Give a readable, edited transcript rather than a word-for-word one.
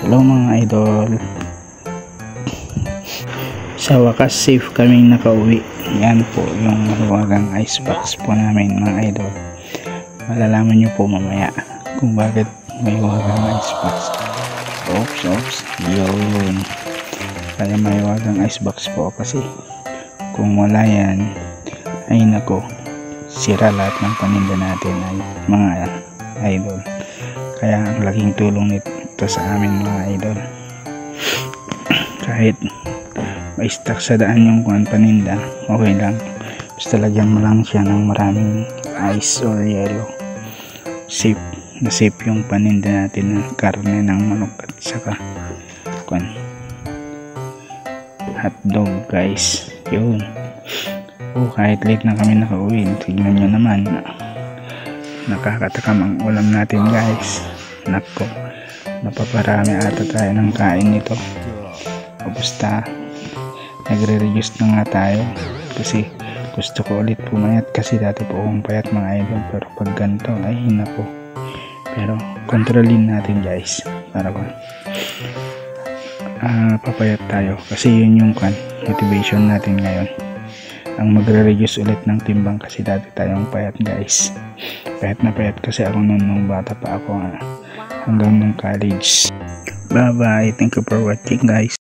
Hello mga idol. Sa wakas safe kaming nakauwi. Yan po yung maluwagang icebox po namin mga idol. Malalaman nyo po mamaya kung bakit may wagang icebox. Oops. Yun. Kaya may wagang icebox po kasi kung wala yan ay nako, sira lahat ng paninda natin ay mga idol. Kaya ang laking tulong nito sa amin mga idol. Kahit may stock sa daan yung paninda, okay lang, basta lagyan mo lang siya ng maraming ice or yellow. Safe na safe yung paninda natin ng karne ng manok at saka hotdog guys. Yun. Kahit late na kami nakauwi, tignan nyo naman, nakakatakam ang ulam natin guys. Nako, napaparami ata tayo ng kain nito. Basta nagre-reduce na nga tayo kasi gusto ko ulit pumayat, kasi dati po akong payat mga idol, pero pag ganito ay nako. Pero kontrolin natin guys para papayat tayo, kasi yun yung motivation natin ngayon, ang magre-reduce ulit ng timbang, kasi dati tayong payat guys. Payat na payat kasi ako nung bata pa ako, hanggang nung college. Bye bye, thank you for watching guys.